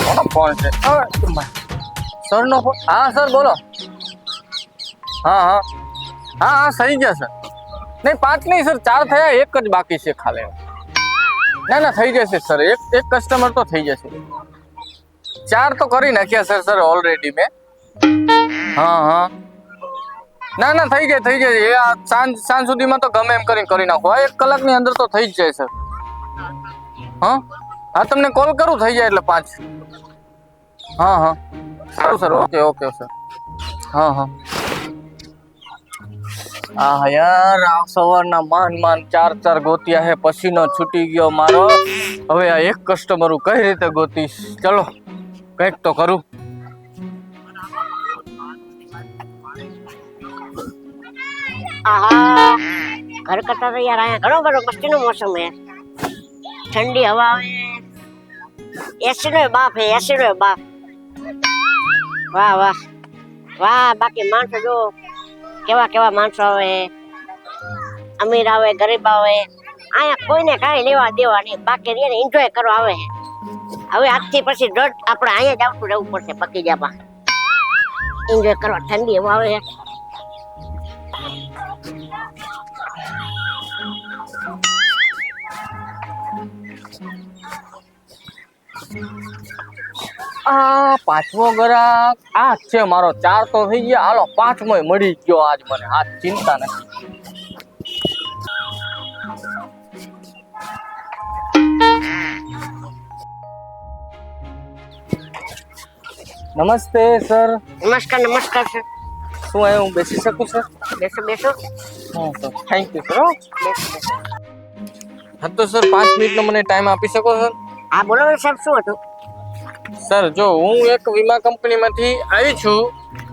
કોનો ફોન છે? સર નો ફોન? હા સર બોલો. હા હા હા હા થઈ ગયા સર. નહીં 5 નહીં સર, 4 થયા, એક જ બાકી છે ખાલી. ના ના થઈ જશે સર, એક કસ્ટમર તો થઈ જશે. 4 તો કરી નાખ્યા સર ઓલરેડી મેં. હા હા ના ના થઈ જાય એ આ સાંજ સુધીમાં તો ગમે એમ કરી નાખો. 1 કલાકની અંદર તો થઈ જ જાય સર. હા હા તમને કોલ કરું થઈ જાય એટલે 5. હા હા સારું સર, ઓકે સર. હા હા હા યાર, આ સવારના માંડ 4 ગોત્યા હે, પસીનો છૂટી ગયો મારો. હવે આ એક કસ્ટમર કઈ રીતે ગોતીશ? ચલો કંઈક તો કરું. આહા, घर करता तो यार आया घणो बड़ो मस्ती नो मौसम है। ठंडी हवा है, एसी नो बाप है, एसी नो बाप। वाह वाह वाह, बाकी माणस जो केवा केवा माणस आवे, अमीर आवे, गरीब आवे, आया कोઈને કાઈ લેવા દેવા નહીં, બાકી એને એન્જોય કરવા આવે છે. હવે આજથી પછી રોજ આપણે અહીંયા જ આવતું રહેવું પડશે બગીચામાં, એન્જોય કરવા. ઠંડી હવા આવે. આ 5મો ગ્રાહક આ જ છે મારો. 4 તો થઈ ગયા, હાલો 5મોય મળી ગયો આજ મને. આ ચિંતા નથી. નમસ્તે સર. નમસ્કાર નમસ્કાર સર. શું અહીં હું બેસી શકું સર? બેસો બેસો. હા સર, થેન્ક યુ સર. બેસો. હા તો સર 5 મિનિટનો મને ટાઈમ આપી શકો સર? હા બોલો ને સાહેબ, શું હતું? સર જો હું એક વીમા કંપનીમાંથી આવી છું,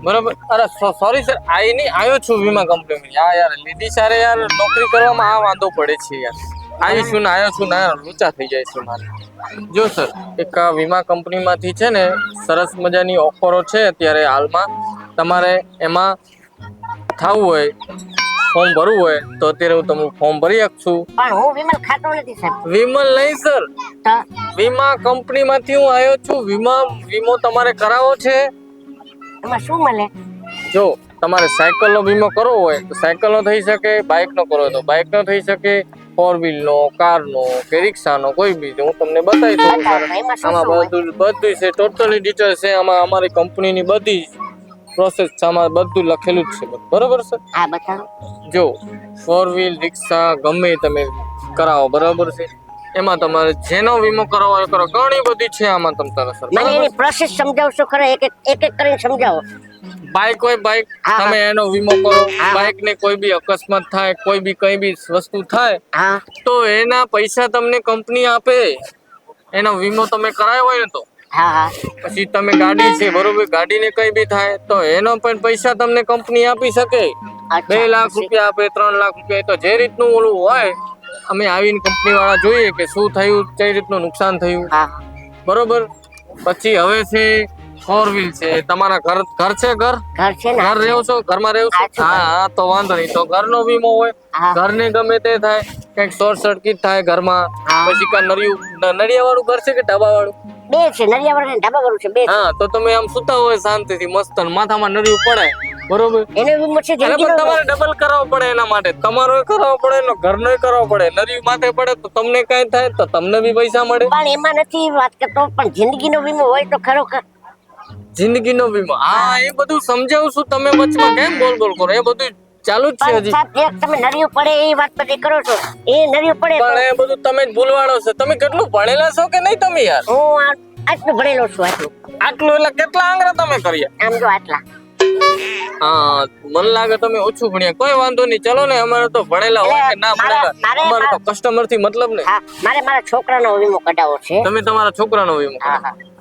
બરોબર? અરે સોરી સર, આવ્યો છું વીમા કંપનીમાં. યાર લીધી સારે યાર, નોકરી કરવામાં આ વાંધો પડે છે યાર. આવ્યો છું ને લોચા થઈ જાય છે મારે. જો સર, એક વીમા કંપનીમાંથી છે ને સરસ મજાની ઓફરો છે અત્યારે હાલમાં. તમારે એમાં થવું હોય, ફોર્મ ભરવું હોય તો અત્યારે હું તમને ફોર્મ ભરી શકું. પણ હું વિમલ ખાતો નથી સાહેબ. વિમલ નહીં સર, વીમા કંપનીમાંથી હું આવ્યો છું. વીમો તમારે કરાવો છે? એમાં શું મળે? જો તમારે સાયકલનો વીમો કરવો હોય તો સાયકલનો થઈ શકે, બાઇકનો કરવો હોય તો બાઇકનો થઈ શકે, 4 વ્હીલનો, કારનો કે રિક્ષાનો, કોઈ બી. હું તમને બતાવી શકું સર. આમાં બધું છે, ટોટલી ડિટેલ છે આમાં. અમારી કંપનીની બધી પ્રોસેસ આમાં બધું લખેલું જ છે, બરોબર સર? હા બતાવો. જો 4 વ્હીલ, રિક્ષા ગમે તમે કરાવો, બરાબર છે? એમાં તમારે જેનો વીમો કરાવો એ કરો. ઘણી બધી છે આમાં તમતારે સર. મને એની પ્રોસેસ સમજાવશો ખરા? એક કરીને સમજાવો. બાઇક હોય, બાઇક તમે એનો વીમો કરો. બાઇક ને કોઈ બી અકસ્માત થાય, કોઈ બી કઈ બી વસ્તુ થાય તો એના પૈસા તમને કંપની આપે. એનો વીમો તમે કરાયો હોય ને તો. પછી તમે ગાડી છે, બરોબર? ગાડીને કઈ બી થાય તો એનો પણ પૈસા તમને કંપની આપી શકે. 2 લાખ રૂપિયા આપે, 3 લાખ રૂપિયા, તો જે રીતનું ઓલું હોય અમે આવીને કંપની વાળા જોઈએ કે શું થયું, કઈ રીતનું નુકસાન થયું, બરોબર? પછી હવે છે 4 વ્હીલ છે. તમારા ઘર છે? ઘર રહેવો છો? ઘરમાં રહેવો છો? હા તો વાંધો નહીં. તો ઘરનો વીમો હોય. ઘરને ગમે તે થાય, કઈક શોર્ટ સર્કિટ થાય ઘરમાં, પછી કા નળિયા વાળું ઘર છે કે ઢાબા વાળું? બે છે, નળિયા વાળું ને ઢાબા વાળું છે, બે. હા તો તમે આમ સુતા હોય શાંતિથી મસ્ત, માથામાં નળિયું પડે, બરોબર? એને વીમો છે તમારે ડબલ કરાવવો પડે. એના માટે તમારો કરાવવો પડે, એનો ઘરનો કરાવવો પડે. નળિયું માથે પડે તો તમને કઈ થાય તો તમને બી પૈસા મળે. પણ એમાં નથી વાત કરતો, પણ જિંદગીનો વીમો હોય તો ખરો? જિંદગીનો વીમો? હા એ બધું સમજાવું છું. તમે વચમાં કેમ બોલ કરો? એ બધું ચાલુ જ છે હજી. તમે નળિયું પડે એ વાત બધી કરો છો, એ નળિયું પડે પણ એ બધું તમે જ ભૂલવાડો છો. તમે કેટલું ભણેલા છો કે નહીં તમે યાર? હું આટલું ભણેલો છું. આટલું એટલે કેટલા આંગળા તમે કર્યા? આમ જો આટલા. હા મને લાગે તમે ઓછું ભણ્યા. કોઈ વાંધો નહીં, ચલો ને. અમારે તો ભણેલા હોય કે ના ભણેલા, અમારે તો કસ્ટમર થી મતલબ ને. મારે મારા છોકરાનો વીમો કઢાવવો છે. તમે તમારા છોકરાનો વીમો?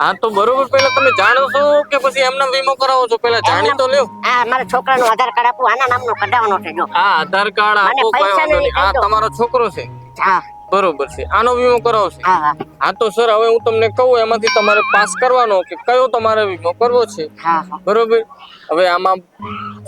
હા તો બરોબર. પેલા તમે જાણો છો કે પછી એમનો વીમો કરાવો છો? પેલા જાણી તો લ્યો. હા મારા છોકરાનું આધાર કાર્ડ આપું, આના નામનો કઢાવવાનો છે. જો હા આધાર કાર્ડ આપો, કોઈ વાંધો નહીં. હા તમારો છોકરો છે? હા બરોબર છે. આનો વીમો કરાવો છે? હા તો સર હવે હું તમને કહું, એમાંથી તમારે પાસ કરવાનો કે કયો તમારે વીમો કરવો છે, બરોબર? હવે આમાં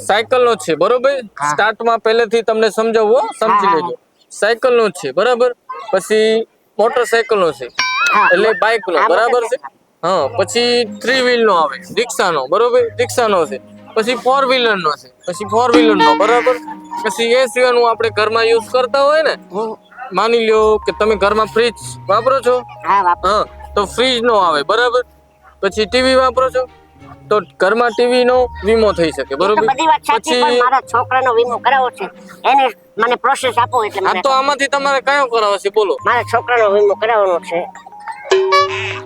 સાયકલ નો છે, બરોબર? સ્ટાર્ટમાં પહેલેથી તમને સમજાવવું, સમજી લેજો. સાયકલ નો છે બરાબર, પછી મોટરસાયકલ નો છે હા એટલે બાઇક નો હા, બરાબર છે. મોટરસાયકલ. હા પછી 3 વ્હીલ નો આવે, રિક્ષા નો બરોબર, રિક્ષા નો છે. પછી 4 વ્હીલર નો છે, પછી 4 વ્હીલર નો બરાબર. પછી એ સિવાયનું આપણે ઘરમાં યુઝ કરતા હોય ને, હમ. માની લ્યો કે તમે ઘરમાં ફ્રીજ વાપરો છો, હા વાપરો. હા તો ફ્રીજ નો આવે બરાબર. પછી ટીવી વાપરો છો તો ઘરમાં ટીવી નો વીમો થઈ શકે એ તો બરોબર. બધી વાત સાચી, પછી પણ મારા છોકરાનો વીમો કરાવવો છે, એને મને પ્રોસેસ આપો એટલે આ મને તો આમાંથી તમારે કયો કરાવશે બોલો? મારા છોકરાનો વીમો કરાવવાનો છે,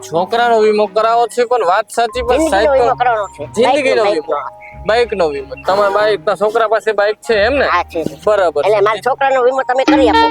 છોકરાનો વીમો કરાવો છે પણ વાત સાચી, પણ જિંદગીનો સાયકલ વીમો કરાવવાનો છે, જિંદગીનો વીમો, બાઈકનો. બાઇક નો વીમો. તમારા બાઇક ના છોકરા પાસે બાઇક છે એમ ને? હા છે. બરાબર એટલે છે. મારા છોકરાનો વીમો તમે કરી આપો.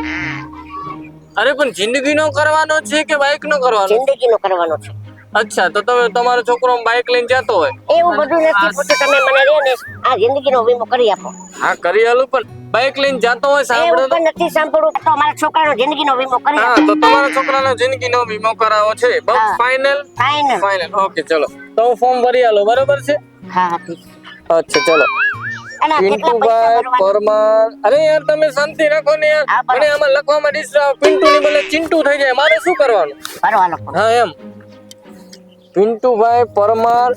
અરે પણ જિંદગીનો કરવાનો છે કે બાઇક નો કરવાનો છે? જિંદગીનો કરવાનો છે. અચ્છા તો તમે તમારો છોકરો બાઇક લઈને જતો હોય એવું અને બધું નથી પૂછ્યું, તમે મને રહ્યો ને આ જિંદગીનો વીમો કરી આપો. હા કરી આલું, પણ બાઇક લઈને જતો હોય સાંભળો એવું તો. પણ નથી સાંભળવું, તો મારા છોકરાનો જિંદગીનો વીમો કરી હા આપો. તો તમારા છોકરાનો જિંદગીનો વીમો કરાવો છે, બસ હા ફાઇનલ. ફાઇનલ. ફાઇનલ ઓકે ચલો, તો હું ફોર્મ ભરી આલો બરોબર છે. હા હા ઠીક. અચ્છા ચલો. અને આ કેટલા પૈસા પિન્ટુભાઈ ભરવાના? પરમાર. અરે યાર તમે શાંતિ રાખો ને યાર, હા ભરો મને આમાં લખવામાં ડિસ્ટર્બ, પિન્ટુ ની બદલે ચિંટુ થઈ જાય, મારે શું કરવાનું? ભરો હાલો ફોન. હા એમ પિન્ટુભાઈ પરમાર,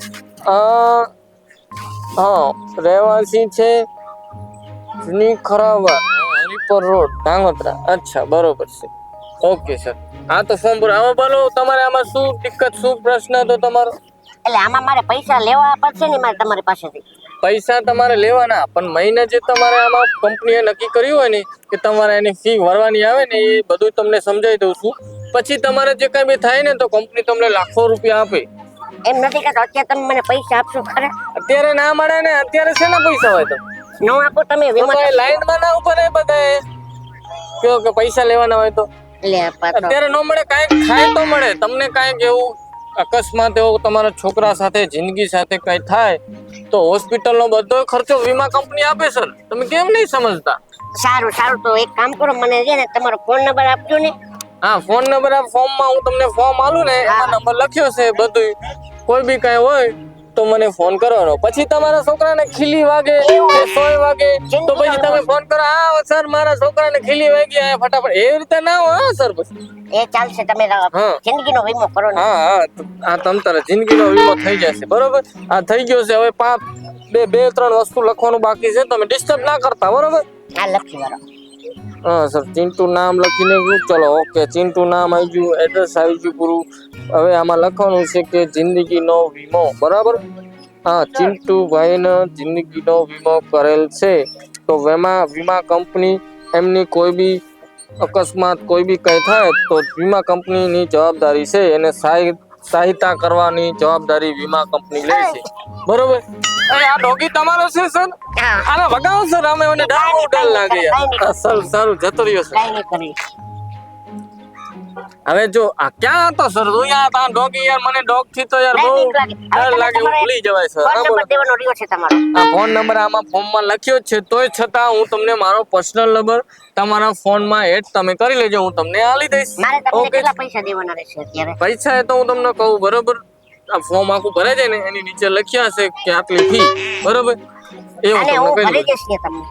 હા રહેવાસી છે જૂની ખરાબર, હરિપર રોડ, ધાંગધ્રા. અચ્છા બરોબર છે, ઓકે સર. હા તો ફોર્મ ભરો. આમાં બોલો તમારે આમાં શું દિક્કત, શું પ્રશ્ન હતો તમારો? એટલે આમાં મારે પૈસા લેવા પડશે ને મારે તમારી પાસેથી? પૈસા તમારે લેવાના, પણ મહિને જે તમારે આમાં કંપનીએ નક્કી કર્યું હોય ને કે તમારે એની ફી ભરવાની આવે ને, એ બધું તમને સમજાવી દઉં છું. પછી તમારે જે કઈ બી થાય ને તો કંપની તમને લાખો રૂપિયા આપે. એમ નથી કહેતો, અત્યારે તમે મને પૈસા આપશો ખરા? અત્યારે ના મળે ને, અત્યારે શેના પૈસા હોય તો? નો આપો તમે તો વીમો એ લાઈનમાં ના ઉપર એ બધા કયો કે પૈસા લેવાના હોય તો લે પાછો. અત્યારે નો મળે. કાંઈક થાય તો મળે તમને, કાંઈક એવું અકસ્માત એવો તમારા છોકરા સાથે, જિંદગી સાથે કઈ થાય તો હોસ્પિટલનો બધો ખર્ચો વીમા કંપની આપે સર. તમે કેમ નહીં સમજતા? સારું સારું, તો એક કામ કરો, મને છે ને તમારો ફોન નંબર આપજો ને. હા ફોન નંબર આ ફોર્મમાં હું તમને ફોર્મ આલું ને એમાં હા. નંબર લખ્યો છે બધું. કોઈ બી કઈ હોય તો મને ફોન કરવાનો. પછી તમારા છોકરાને ખીલી વાગે કે એવું સોય વાગે તો પછી તમે ફોન કરો, હા સર મારા છોકરાને ખીલી વાગી આ ફટાફટ, એવી રીતે ના હોય હો સર. પછી એ ચાલશે, તમે હા જિંદગીનો વીમો કરો ને. હા હા આ તમ તારે જિંદગીનો વીમો થઈ જશે બરોબર. આ થઈ ગયો છે. હવે બે ત્રણ વસ્તુ લખવાનું બાકી છે, તમે ડિસ્ટર્બ ના કરતા બરોબર. આ લખી વાળો. હા સર ચિંટુ નામ લખીને ગયું. ચલો ઓકે, ચિંટુ નામ આવી ગયું, એડ્રેસ આવી ગયું પૂરું. હવે આમાં લખવાનું છે કે જિંદગીનો વીમો બરાબર. હા ચિંટુભાઈ ને જિંદગીનો વીમો કરેલ છે, તો વીમા કંપની એમની કોઈ બી અકસ્માત કોઈ બી કઈ થાય તો વીમા કંપનીની જવાબદારી છે, એને સહાયતા કરવાની જવાબદારી વીમા કંપની લે છે બરોબર. આ ડોગી તમારો છે સર? હા. આને વગાવો સર, અમે મને ડર બહુ ડર લાગે યાર. સારું જતો રહ્યો સર. કઈ નહીં કરી. હવે જો આ ક્યાં હતો સર? તું યાર તા ડોગી યાર, મને ડોગ થી તો યાર બહુ ડર લાગે, હું ભૂલી જવાય સર. ફોન હા બોલો. નંબર દેવાનો રહ્યો છે તમારો. આ ફોન નંબર આમાં ફોર્મમાં લખ્યો જ છે, તોય છતાં હું તમને મારો પર્સનલ નંબર તમારા ફોનમાં એડ તમે કરી લેજો, હું તમને આલી દઈશ. મારે તમને ઓકે. કેટલા પૈસા દેવાના રહેશે અત્યારે? પૈસા એ તો હું તમને કહું બરોબર. આ ફોર્મ આખું ભરે છે ને એની નીચે લખ્યા હશે કે આટલી ફી બરોબર. એ હું અને તમને હું કહી ભરી દઉં. દઈશ ને તમને.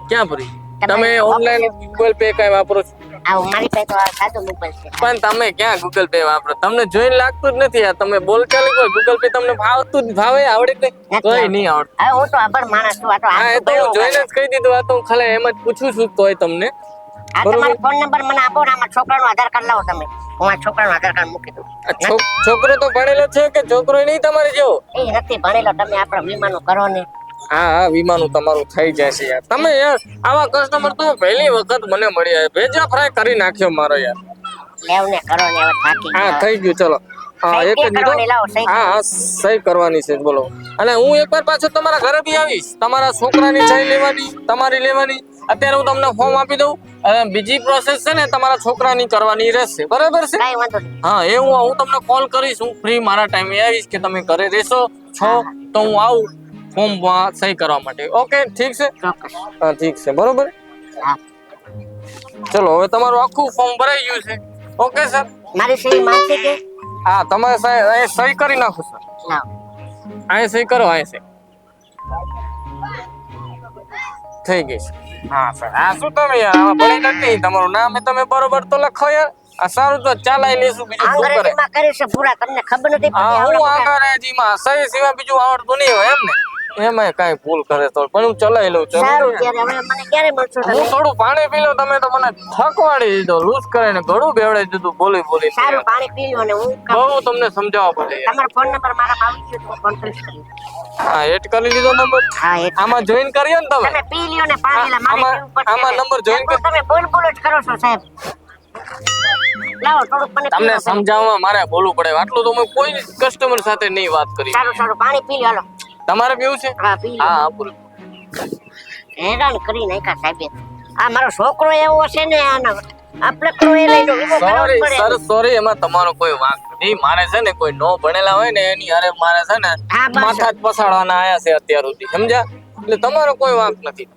ક્યાં ભરી? તમે તમે ઓનલાઈન ગૂગલ પે કઈ વાપરો છો? મારી પાસે તો આ સાદો મોબાઈલ છે. પણ તમે ક્યાં ગૂગલ પે વાપરો? તમને જોઈને લાગતું જ નથી. તમે બોલ ચાલી કોઈ ગૂગલ પે તમને ભાવતું જ ભાવે આવડે કે કઈ નહીં આવડે. હવે હું તો આભાર માણસ છું, આ તો હા એ તો હું જોઈને જ કહી દીધું. આ તો હું ખાલી એમ જ પૂછું છું તોય તમને આ બરોબર. તમારો ફોન નંબર મને આપો ને, આમાં છોકરાનું આધાર કાર્ડ લાવો તમે, હું આ છોકરાનું આધાર કાર્ડ મૂકી દઉં. છોકરો તો ભણેલો છે કે છોકરો નહીં તમારે જેવો? એ નથી ભણેલો, તમે આપણા વીમાનું કરો ને. હા વીમાનું તમારું થઈ જશે યાર. તમે યાર આવા કસ્ટમર તો પહેલી વખત મને મળ્યા, ભેજા ફ્રાય કરી નાખ્યો મારો યાર. લેવ ને કરો ને, હવે થાકી હા ગયા. થઈ ગયું ચલો. હા સહી એક જ ક્યાં કરવાની? લાવો સહી. હા હા સહી કરવાની છે બોલો. અને હું એકવાર પાછો તમારા ઘરે બી આવીશ, તમારા છોકરાની સહી લેવાની, તમારી લેવાની. અત્યારે હું તમને ફોર્મ આપી દઉં, અને બીજી પ્રોસેસ છે ને તમારા છોકરાની કરવાની રહેશે બરાબર છે. કાંઈ વાંધો નહીં. હા એ હું તમને કોલ કરીશ, હું ફ્રી મારા ટાઈમે આવીશ કે તમે ઘરે રહેશો છો તો હું આવું ફોર્મમાં સહી કરવા માટે. ઓકે ઠીક છે. ચોક્કસ. હા ઠીક છે બરોબર. હા. ચલો હવે તમારું આખું ફોર્મ ભરાઈ ગયું છે. Okay sir. મારી સહી માંગશે કે? હા તમે સહી કરી નાખો સર. લાવો. અહીં સહી કરો, અહીં સહી થઈ ગઈ છે. હા સર આ શું તમે યાર આમાં ભણી નથી તમારું નામ એ તમે બરોબર તો લખો યાર આ સારું તો ચલાઈ લેશું બીજું શું કરે અંગ્રેજીમાં કરી છે પૂરા, તમને ખબર નથી હા પડતી હું આવડે અંગ્રેજીમાં સહી સિવાય બીજું આવડતું નહીં હોય એમ ને એમાં કઈ ભૂલ કરે તો પણ હું ચલાઈ લઉં છું સારું ત્યારે હવે મને ક્યારે મળશો હું તમે? થોડું પાણી પી લઉં તમે તો મને થકવાડી દીધો લૂઝ કરીને ઘણું બેવડાઈ દીધું બોલી બોલી સારું પાણી પી લો ને હું બહુ તમને સમજાવવા પડે યાર. તમારો ફોન નંબર મારા આવી ગયો તો ફોન કરીશ તમને. હા એડ કરી લીધો નંબર હા એ આમાં જોઈન કર્યો ને તમે તમે પી લ્યો ને પાણી લા મારે આમાં- પીવું પડશે. આમાં નંબર join કર- તમે બોલ બોલ જ કરો છો સાહેબ. લાવો થોડુંક મને તમને પીવો તમે. સમજાવવામાં મારે બોલવું પડે આટલું તો મેં કોઈ કસ્ટમર સાથે નહીં વાત કરી સારું સારું પાણી પી લ્યો હાલો. તમારે પીવું છે હા પી લ્યો. હા આપું હેરાન કરી નાખ્યા સાહેબે. આ મારો છોકરો એવો છે ને આનો આપણે તો એ લઈ લો વીમો કરાવવો સોરી પડે. સર સોરી એમાં તમારો કોઈ વાંક નથી મારે છે ને કોઈ નો ભણેલા હોય ને એની હારે મારે છે ને હા, બસ. માથા જ પસાડવાના આયા છે અત્યાર સુધી સમજ્યા એટલે તમારો કોઈ વાંક નથી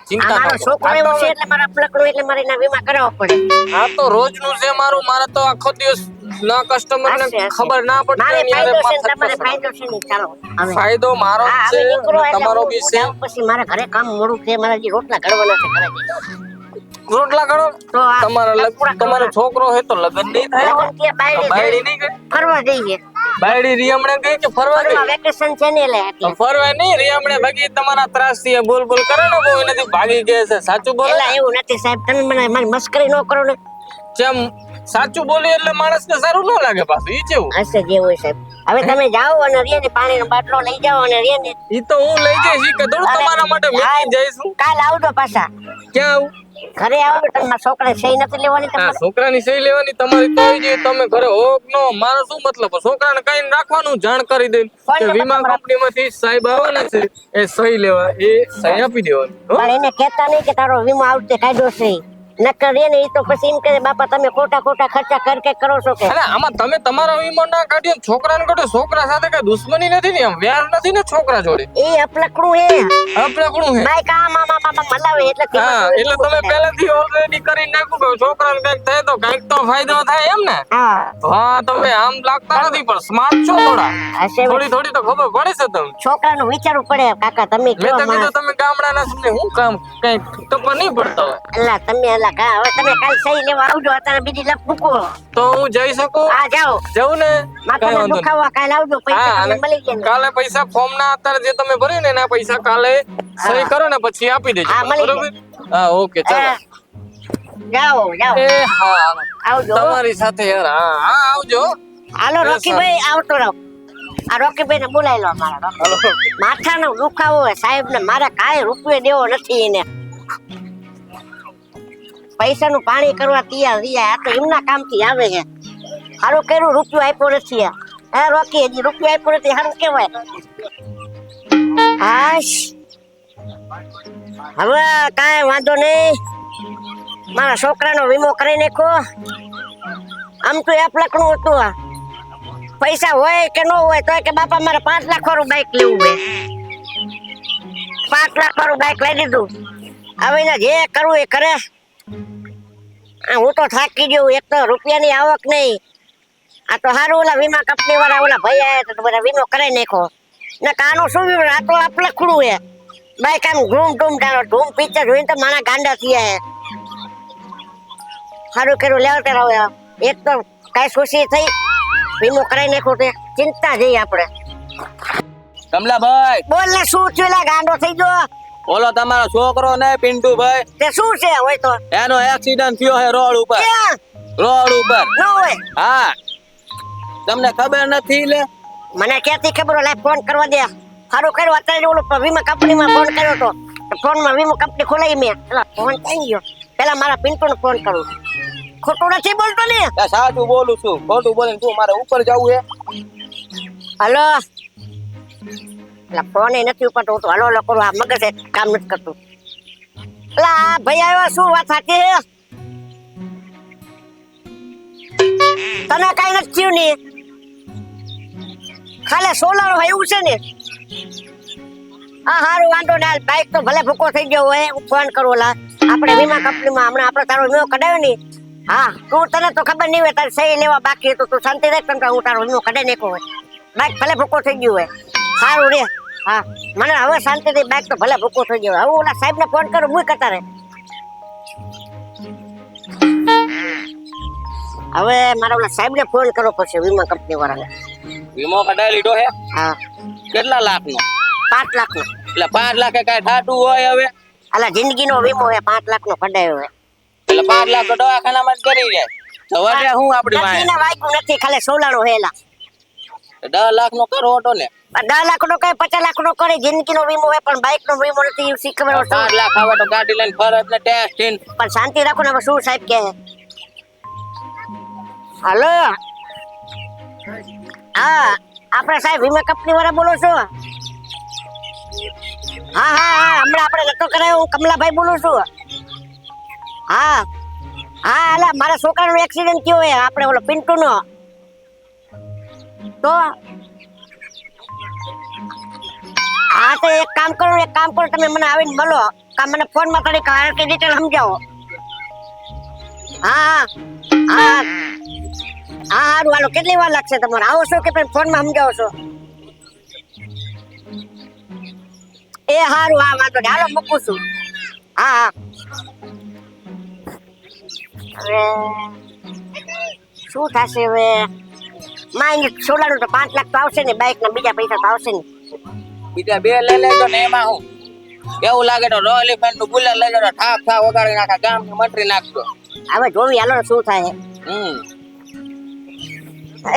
આ ચિંતા મારો ન કરો. છોકરો એવો છે એટલે મારા પલકડો એટલે મારે એના વીમા કરાવવો પડે. આ તો રોજનું છે મારું મારે તો આખો દિવસ ના કસ્ટમર ને હશે, હશે. ખબર ના પડતી મારે એની હારે ફાયદો છે ને માથા જ તમારે પસાડવાના. ફાયદો છે નહીં. ચાલો હવે. ફાયદો મારો જ હા, છે હવે નીકળો એટલે તમારો હું બી છે જાઉં પછી મારા ઘરે કામ મોડું છે મારા જે રોટલા ઘડવાના છે ઘરે જઈને. રોટલા કરો તો આ તમારા પૂરા તમારો કરવાના. છોકરો હોય તો લગન નહીં થાય લગન ત્યાં બાયડી બાયડી જઈ નહીં ગઈ ફરવા જઈએ. બાયડી રીયમણે ગઈ કે ફરવા ગઈ ફરવા વેકેશન છે ને એટલે તો ફરવા નહીં રીયમણે ભાગી તમારા ત્રાસથી બોલ બોલ કરે ને બહુ એનાથી ભાગી ગયા છે સાચું બોલે એલા એવું નથી સાહેબ, તમે મને મારી મસ્કરી ન કરો ને. જેમ સાચું બોલી એટલે માણસને સારું ન લાગે પાછું ઈ જેવું હશે જે હોય સાહેબ. હવે તમે જાઓ અને રિયાને પાણીનો બાટલો લઈ જાઓ અને રિયાને ઈ તો હું લઈ જઈશ ઈ કદું તમારા માટે મેકી જઈશું કાલ આવજો પાછા. ક્યાં આવું ઘરે આવો તમે મારા છોકરાને સહી નથી લેવાની આ તમારે. છોકરાની સહી લેવાની તમારી તો આવી જાય તમે ઘરે હો કે નો મારો શું મતલબ છોકરાને કઈ રાખવાનું જાણ કરી દે ફોન કે નંબર વીમા તમારો. કંપનીમાંથી સાહેબ આવવાના છે એ સહી લેવા એ સહી આપી દેવાની હો? પણ એને કહેતા નહીં કે તારો વીમો આવતે કાઢ્યો છે. નકર રે ને ઈ તો પછી એમ કહે બાપા તમે ખોટા ખોટા ખર્ચા કર કે કરો છો કે. અરે આમાં તમે તમારો વીમો ના કાઢ્યો ને છોકરાને કાઢ્યો છોકરા સાથે કઈ દુશ્મની નથી ને એમ વ્યાર નથી ને છોકરા જોડે એ અપલકડું હે. આપણે કોણ હે બાઈક આમ આમ આમ આમ હલાવે એટલે હા એટલે તમે પહેલેથી ઓલરેડી કરી નાખ્યું કે છોકરાને કઈક થાય તો કઈક તો ફાયદો થાય એમ ને હા હા તમે આમ લાગતા નથી પણ સ્માર્ટ છો થોડા હશે થોડી થોડી તો ખબર પડે છે તમને છોકરાનું વિચારવું પડે કાકા તમે મેં કેવા તો કીધું માણસ. તમે ગામડાના છો ને હું કામ કઈ ટપ્પા નહીં પડતા હોય અલ્લા તમે અલ્લા કા હવે તમે કાલ સહી લેવા આવજો અત્યારે બીજી લપ મૂકો. તો હું જઈ શકું આ જાઓ જવું ને કઈ માથાનો વાંધો નહીં. દુખાવા કાલ આવજો પૈસા હા તમને અને મળી ગયા ને. કાલે પૈસા ફોર્મ ના અત્યારે જે તમે ભર્યું ને એના પૈસા કાલે સહી કરો ને પછી આપી દેજો હા, મળી બરોબર હા ઓકે ચાલો હા. જાઓ જાઓ એ હા આવજો તમારી સાથે યાર હા હા આવજો હાલો yes, રોકીભાઈ આવતો રહો. આ રોકીભાઈ ને બોલાવી લો મારા હાલો માથાનો દુખાવો હોય સાહેબ ને મારા કાંઈ રૂપિયો દેવો નથી એને પૈસાનું પાણી કરવા તૈયાર રહ્યા આ તો એમના કામથી આવે છે સારું કર્યું રૂપિયો આપ્યો નથી હે રોકી હજી રૂપિયો આપ્યો નથી સારું કેવાય હાશ હવે કાંઈ વાંધો નહીં મારા છોકરાનો વીમો કરી નાખો આમ તો એક લાખનું હતું આ પૈસા હોય કે ન હોય તો કે બાપા મારે 5 લાખ વાળું બાઈક લેવું છે 5 લાખ વાળું બાઈક લઈ દીધું હવે એને જે કરવું એ કરે હું તો થાકી ગયો એક તો રૂપિયાની આવક નહીં આ તો સારું ઓલા વીમા કંપની વાળા ઓલા ભાઈ આયા તો બધા વીમો કરાઈ નાખો ને કાનો શું વીમો આ તો આપલખડું હે બાઈક આમ ધૂમ ધૂમ ડાલો ધૂમ પિક્ચર જોઈને તો મારા ગાંડા થયા હે સારું કર્યું લેવા કરાવે એક તો કાંઈ ખુશી થઈ વીમો કરાઈ નાખો તે ચિંતા જઈ આપણે કમલાભાઈ બોલ ને શું થયું લા ગાંડો થઈ ગયો ઓલો તમારો છોકરો ને પિન્ટુભાઈ તે શું છે હોય તો એનો એક્સિડન્ટ થયો છે રોડ ઉપર ક્યાં રોડ ઉપર ન હોય હા તમને ખબર નથી લે મને ક્યાંથી ખબર હોય ફોન કરવા દે સારું કર્યું અત્યારે ઓલો વીમા કંપનીમાં ફોન કર્યો તો ફોનમાં વીમા કંપની ખોલાઈ મેં પેલા ફોન થઈ ગયો પેલા મારા પિન્ટુને ફોન કરું ખોટું નથી બોલતો ને એ સાચું બોલું છું ખોટું બોલીને તું મારે ઉપર જવું હે હલો પેલા ફોન એ નથી ઉપાડતો હું તો હલો હલો કરું આ મગજ એક કામ નથી કરતું પેલા આ ભાઈ આવ્યા શું વાત સાચી છે તને કઈ નથી થયું ને ખાલે સોલાર હોય એવું છે ને હા હારું વાંધો ના બાઈક તો ભલે ભૂકો થઈ ગયો હોય હું ફોન કરું ઓલા આપણે વીમા કંપનીમાં હમણાં આપણે તારો વીમો કઢાવ્યો ને હા તું તને તો ખબર નહીં હોય તારે સહી લેવા બાકી હતું તું શાંતિ રાખ કેમ કે હું તારો વીમો કઢાઈ નાખ્યો હોય બાઈક ભલે ભૂકો થઈ ગયું હોય સારું રે હા મને હવે શાંતિથી બાઈક તો ભલે ભૂકો થઈ ગયો હવે ઓલા સાહેબને ફોન કરું હું કરતા રે હવે મારા ઓલા સાહેબને ફોન કરવો પડશે વીમા કંપની વાળાને વીમો કઢાઈ લીધો હે હા કેટલા લાખનો 5 લાખનો એટલે 5 લાખે કાંઈ થાતું હોય હવે અલા જિંદગીનો વીમો હે 5 લાખનો કઢાયો હે એટલે 5 લાખ તો દવાખાનામાં જ કરી જાય તો વધે હું આપણી પાસે નથી ને વાગ્યું નથી ખાલી સોલાણું હેલા 10 લાખનો કરવો હતો ને 10 લાખનો કઈ 50 લાખનો કરે જિંદગીનો વીમો હે પણ બાઈકનો વીમો નથી ઈ ખબર 5 લાખ આવે તો ગાડી લઈને ફરજ ને ટેસ્ટ ઇન પણ શાંતિ રાખો ને હવે શું સાહેબ કહે હાલો હા આપણે સાહેબ વીમા કંપની વાળા બોલો છો હા હમણાં આપણે લતો કરાયો હું કમલાભાઈ બોલું છું હા અલા મારા છોકરાનો એક્સિડન્ટ થયો હે આપણે ઓલો પિન્ટુનો તો હા તો એક કામ કરો તમે મને આવીને મળો કા મને ફોન માં થોડી કારણ કે ડિટેલ સમજાવો હા હારું હાલો કેટલી વાર લાગશે તમારે આવો છો કે ફોન માં સમજાવો છો એ હારું હા વાંધો નહીં હાલો મૂકું છું હા હવે શું થશે હવે માં સોલાનું તો 5 લાખ તો આવશે ને બાઈક ના બીજા પૈસા તો આવશે ને બીજા 2 લઈ લેજો ને એમાં હું એવું લાગે તો રોયલ એન્ફિલ્ડ નું બુલેટ લઈ જાવ ઠાક વગાડી નાખા ગામ ની મટરી નાખજો હવે જોવી હાલો શું થાય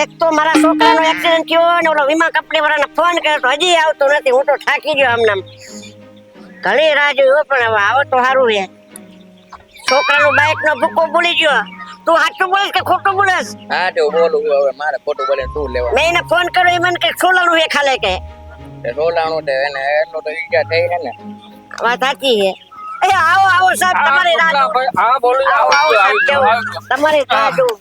એક તો મારા છોકરાનો એક્સિડન્ટ થયો ને ઓલો વીમા કંપની વાળાને ફોન કર્યો તો હજી આવતો નથી હું તો થાકી ગયો આમ નામ ઘણી રાહ જોઈ પણ હવે આવો તો સારું છે છોકરાનું બાઈક નો ભૂકો બોલી ગયો તું સાચું બોલીશ કે ખોટું બોલીશ હા તો બોલું હવે મારે ખોટું બોલે શું લેવા મેં એને ફોન કર્યો એ મને કે સોલાનું હે ખાલે કે રોલાણું છે એને એટલો તો ઈજા થઈ છે ને વાત સાચી છે એ આવો સાહેબ તમારી રાહ જોઉં. હા બોલું આવો સાહેબ તમારી રાહ જોઉં.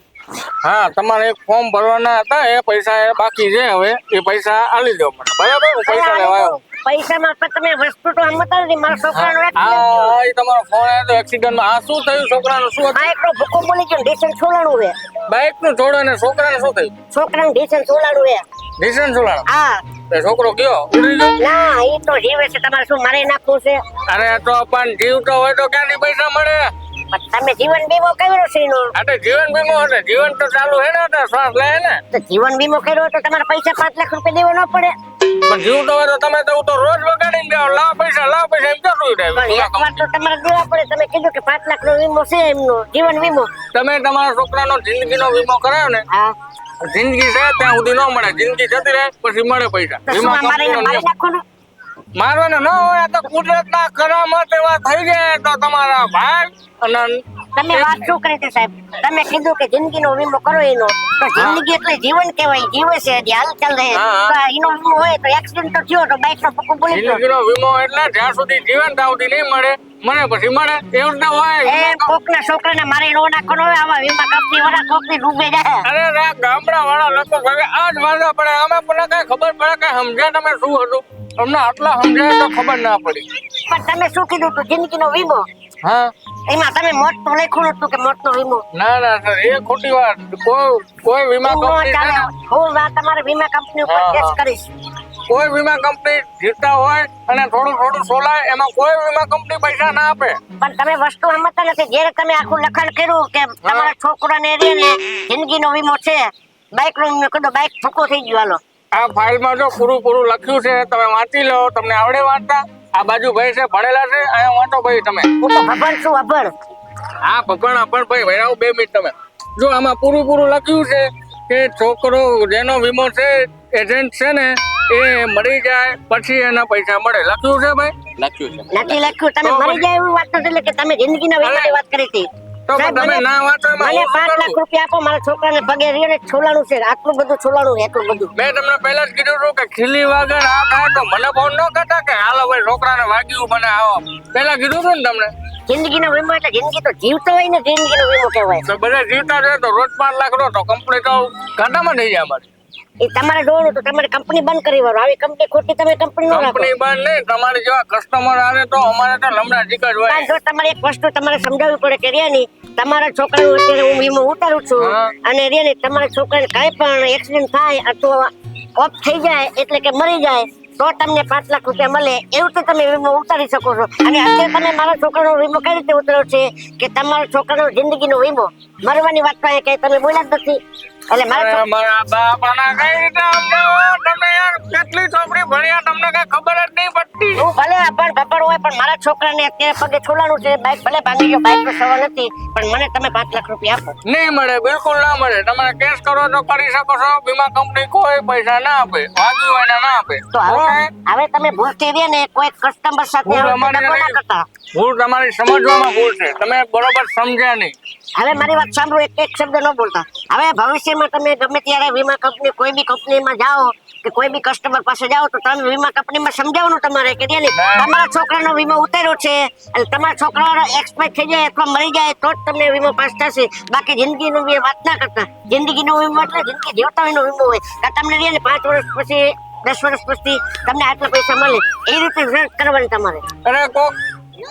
હા તમારે એક ફોર્મ ભરવાના હતા એ પૈસા એ બાકી છે હવે એ પૈસા આલી દો મને બરાબર હું પૈસા લેવા આવ્યો પૈસામાં પણ તમે વસ્તુ તો સમજતા નથી મારા છોકરાનો હા એ તમારો ફોન આવ્યો તો એક્સિડન્ટમાં આ શું થયું છોકરાનું શું હતું બાઈક નો ભૂકો બોલી ગયો ડીસન છોલાણું હે બાઇક નું છોડો ને છોકરાને શું થયું છોકરાનું ડીસન છોલાણું હે ડિસન છોડાણો હા એ છોકરો ગયો ઉડી ગયો ના એ તો જીવે છે તમારે શું મારી નાખવું છે અરે તો પણ જીવતો હોય તો ક્યાંથી પૈસા મળે પણ તમે જીવન વીમો કર્યો છે એનો આ જીવન વીમો એટલે જીવન તો ચાલુ હે ને એટલે શ્વાસ લે ને તો જીવન વીમો કર્યો તો તમારે પૈસા 5 લાખ રૂપિયા દેવો ન પડે પણ જીવતો હોય તો તમે તો રોજ વગાડીને જાઓ લાવ પૈસા એમ તો શું પણ થાય એક વાર તો તમારે દેવા પડે તમે કીધું કે 5 લાખ નો વીમો છે એમનો જીવન વીમો તમે તમારા છોકરાનો જિંદગીનો વીમો કરાયો ને હા જિંદગી છે ત્યાં સુધી ન મળે જિંદગી જતી રહે પછી મળે પૈસા તો શું વીમા આ મારીને કંપનીનો મારી નિયમ. નાખો ને મારવાને ન હોય આ તો કુદરતના કરામત એવા થઈ જાય તો તમારા ભાઈ અને તમે વાત શું કરી છે સાહેબ તમે કીધું કે જિંદગીનો વીમો કરો એનો તો જિંદગી એટલે જીવન કહેવાય જીવે છે હજી હાલચાલ રહે હા, હા. તો એનો વીમો હોય તો એક્સિડન્ટ તો થયો તો બાઈક નો પક્કો બોલી ગયો જિંદગીનો વીમો એટલે જ્યાં સુધી જીવન ત્યાં સુધી નહીં મળે પછી મળે એવું જ ના હોય એ કોકના છોકરાને મારી નો નાખવાનો હોય આવા વીમા કંપની વાળા કોકની ડૂબે જાય અરે રા ગામડા વાળા લોકો હવે આ જ વાંધા પડે અમે પણ કઈ ખબર પડે કે સમજ્યા તમે શું હતું અમને આટલા સમજાય તો ખબર ના પડી પણ તમે શું કીધું તું જિંદગીનો વીમો હા એમાં તમે મોત તો લખ્યું નતું કે મોતનો વીમો ના સર એ ખોટી વાત કોઈ વીમા વીમો કંપની છે ચાલે ને, હું વાત તમારી વીમા કંપની ઉપર હા, કેસ હા. કરીશ કોઈ વીમા કંપની જીતતા હોય અને થોડું સોલાય એમાં કોઈ વીમા કંપની પૈસા ના આપે પણ તમે વસ્તુ સમજતા નથી જ્યારે તમે આખું લખાણ કર્યું કે તમારા છોકરાને રે ને જિંદગીનો વીમો છે બાઈક નો વીમો કીધું બાઈક ફૂકો થઈ ગયું હાલો આ ફાઇલમાં જો પૂરું લખ્યું છે તમે વાંચી લો તમને આવડે વાંચતા આ બાજુ ભાઈ છે ભણેલા છે અહીંયા વાંચો ભાઈ તમે હું તો ભગવાન છું અભણ હા ભગવાન ભાઈ ભાઈ 2 મિનિટ તમે જો આમાં પૂરું લખ્યું છે કે છોકરો જેનો વીમો છે એજન્ટ છે ને એ મરી જાય પછી એના પૈસા મળે લખ્યું છે ભાઈ લખ્યું છે નથી લખ્યું તમે તો મરી જાય એવું વાત નથી એટલે કે તમે જિંદગીના વીમાની વાત કરી હતી તો સાહેબ, તમે મને- ના વાંચો એમાં મને હું શું 5 લાખ કરું? રૂપિયા આપો મારા છોકરાને પગે રીને છોલાણું છે આટલું બધું છોલાણું છે એટલું બધું મેં તમને પહેલા જ કીધું હતું કે ખીલી વગર આ થાય તો મને ફોન ન કરતા કે હાલો ભાઈ છોકરાને વાગ્યું મને આવો પહેલા કીધું હતું ને તમને જિંદગીનો વીમો એટલે જિંદગી તો જીવતો હોય ને જિંદગીનો વીમો કહેવાય તો બધા જીવતા રહે તો રોજ 5 લાખ નો તો કંપની તો ઘાટામાં થઈ જાય અમારી એ તમારે જોવાનું તો તમારે કંપની બંધ કરી વાળો આવી કંપની ખોટી તમે કંપની નો રાખો કંપની બંધ નહીં તમારી જેવા કસ્ટમર આવે તો અમારે તો લમડા જીક જ હોય પણ જો તમારે એક વસ્તુ તમારે સમજાવવી પડે કે રિયાની તમારા છોકરાનું અત્યારે હું વીમો ઉતારું છું હા. અને રિયાની તમારા છોકરાને કાંઈ પણ એક્સિડન્ટ થાય અથવા ઓફ થઈ જાય એટલે કે મરી જાય તો તમને 5 લાખ રૂપિયા મળે એવું તો તમે વીમો ઉતારી શકો છો. અને અત્યારે તમે મારા છોકરાનો વીમો કઈ રીતે ઉતાર્યો છે કે તમારા છોકરાનો જિંદગીનો વીમો, મરવાની વાત તો કઈ તમે બોલ્યા જ નથી. એટલે અરે મારા બાપાના કઈ રીતે સમજાવો તમે યાર, કેટલી ચોપડી ભણ્યા તમને કઈ ખબર જ નહીં પડતી. હું ભલે અભણ ભપડ હોય પણ મારા છોકરાને અત્યારે પગે છોલાનું છે. બાઈક ભલે ભાંગી ગયો, બાઈક તો સવાલ નથી, પણ મને તમે 5 લાખ રૂપિયા આપો. નહીં મળે, બિલકુલ ના મળે. તમારે કેસ કરો તો કરી શકો છો, વીમા કંપની કોઈ પૈસા ના આપે, વાગ્યું હોય ના આપે. તો હવે તમે ભૂલથી રહ્યા ને કોઈ કસ્ટમર સાથે ભૂલ આવું અમારી ધક્કો ના કરતા. ભૂલ તમારી સમજવામાં ભૂલ છે, તમે બરોબર સમજ્યા નહીં. હવે મારી વાત સાંભળો, એક શબ્દ ન બોલતા. હવે ભવિષ્યમાં તમે ગમે ત્યારે વીમા કંપની કોઈ બી કંપનીમાં જાઓ કે કોઈ બી કસ્ટમર પાસે જાઓ તો તમે વીમા કંપનીમાં સમજાવવાનું તમારે કે નહીં તમારા છોકરાનો વીમો ઉતાર્યો છે અને તમારા છોકરાનો એક્સપાયર થઈ જાય અથવા મરી જાય તો જ તમને વીમો પાસ થશે. બાકી જિંદગીનો વાત ના કરતા. જિંદગીનો વીમો એટલે જિંદગી જીવતા હોયનો વીમો હોય કે તમને રહે ને 5 વર્ષ પછી 10 વર્ષ પછી તમને આટલા પૈસા મળે એ રીતે રિઝલ્ટ કરવાની તમારે. અરે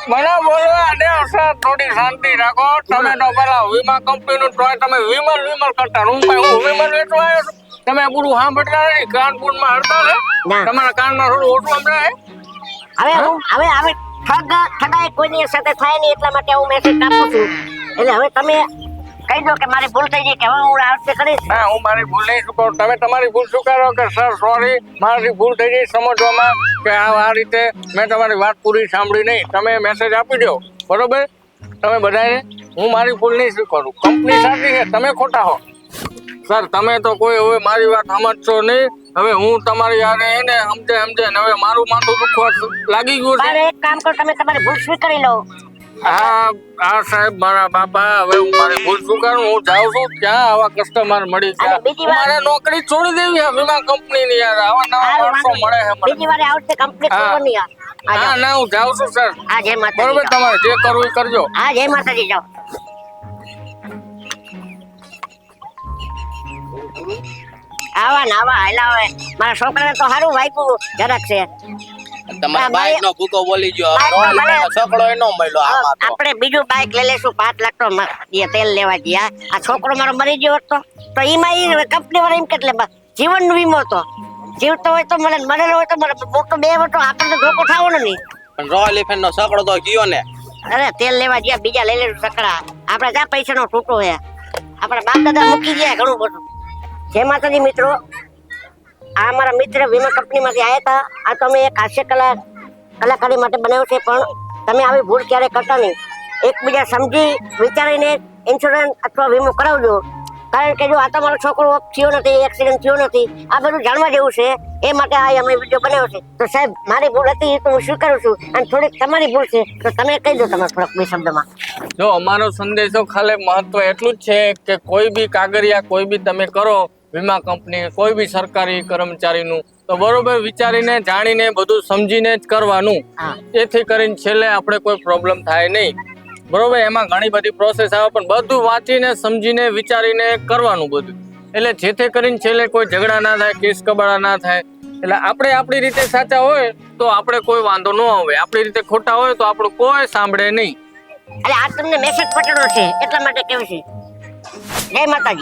મને બોલવા દે સર, થોડી શાંતિ રાખો. તમે તો પેલા વીમા કંપનીનું ટ્રાય તમે વિમલ કરતા. હું વિમલ વેચવા આવ્યો છું. તમે પૂરું સાંભળતા નથી, કાનપુરમાં હડતા છે, ના. તમારા કાનમાં થોડું ઓછું સંભળાય. હવે ઠગાઈ કોઈની સાથે થાય નહીં એટલા માટે હું મેસેજ આપું છું. એટલે હવે તમે કહી દો કે મારી ભૂલ થઈ ગઈ કે હવે હું આ વખતે કરીશ. હા, હું મારી ભૂલ નહીં સ્વીકારું. તમે તમારી ભૂલ સ્વીકારો કે સર સોરી, મારી ભૂલ થઈ ગઈ સમજવામાં કે આ રીતે મેં તમારી વાત પૂરી સાંભળી નહીં. તમે મેસેજ આપી દો, બરોબર? તમે બધાને હું મારી ભૂલ નહીં સ્વીકારું. કંપની સાચી છે, તમે ખોટા હો. સર તમે તો કોઈ હવે મારી વાત સમજશો નહીં. હવે હું તમારી યારે એને સમજે ને હવે મારું માથું દુખવા લાગી ગયું છે. એક કામ કરો, તમે તમારી ભૂલ સ્વીકારી લો. હા સાહેબ, મારા બાપા, હવે હું મારી ભૂલ સ્વીકારું. હું જાઉં છું, ક્યાં આવા કસ્ટમર મળી ગયા. મારે નોકરી છોડી દેવી છે વીમા કંપનીની. યાર આવા નવા માણસો મળે છે મને. બીજી વાર આવશે કંપની ખોલવાની. હા ના, હું જાઉં છું સર. હા, જય માતાજી. બરોબર, તમારે જે કરવું એ કરજો. હા, જય માતાજી. જાઓ. આવા ને આવા હાલા હોય. મારા છોકરાને તો સારું વાગ્યું જરાક છે. તમારા બાઈક નો ભૂકો બોલી ગયો. છોકરો એનો મળ્યો આમાં તો. આપણે બીજું બાઈક લઈ લેશું 5 લાખ તો તેલ લેવા ગયા. આ છોકરો મારો મરી ગયો હતો તો એમાં કંપની વાળા એમ કેટલે જીવન વીમો તો જીવતો હોય તો મને મરેલો હોય તો મને મોટો 2 વર્ષ આપણે તો ધોકો થવાનો નહીં. પણ રોયલ એન્ફિલ્ડ નો છોકરો તો ગયો ને. અરે તેલ લેવા ગયા, બીજા લઈ લેશું સકડા. આપણે જ્યાં પૈસાનો તૂટો છે, આપણા બાપ દાદા મૂકી ગયા ઘણું બધું. જય માતાજી મિત્રો, આ મારા મિત્ર વીમા કંપનીમાંથી આવ્યા હતા. આ તો અમે એક હાસ્ય કલાકારી માટે બનાવ્યું છે, પણ તમે આવી ભૂલ ક્યારે કરતા નહીં. એકબીજા સમજી વિચારીને ઇન્સ્યોરન્સ અથવા વીમો કરાવજો. કારણ કે જો આ તમારો છોકરો થયો નથી, એક્સિડન્ટ થયો નથી, આ બધું જાણવા જેવું છે. એ માટે આ અમે વિડીયો બનાવ્યો છે. તો સાહેબ મારી ભૂલ હતી તો હું સ્વીકારું છું, અને થોડીક તમારી ભૂલ છે તો તમે કહી દો તમારા થોડાક 2 શબ્દમાં. જો અમારો સંદેશો ખાલી મહત્વ એટલું જ છે કે કોઈ બી કાગળિયા કોઈ બી તમે કરો વીમા કંપની કોઈ બી સરકારી કર્મચારીનું તો બરોબર વિચારીને જાણીને બધું સમજીને જ કરવાનું. જેથી કરીને છેલ્લે આપણે કોઈ પ્રોબ્લેમ થાય નહીં. બરોબર, એમાં ઘણી બધી પ્રોસેસ આવે પણ બધું વાંચીને સમજીને વિચારીને કરવાનું બધું. એટલે જેથી કરીને છેલ્લે કોઈ ઝઘડા ના થાય, કેસ કબાડા ના થાય. એટલે આપણે આપણી રીતે સાચા હોય તો આપણે કોઈ વાંધો ન આવે, આપણી રીતે ખોટા હોય તો આપણું કોઈ સાંભળે નહીં. એટલે આ તમને મેસેજ પટેલો છે એટલા માટે કેવું છે. જય માતાજી.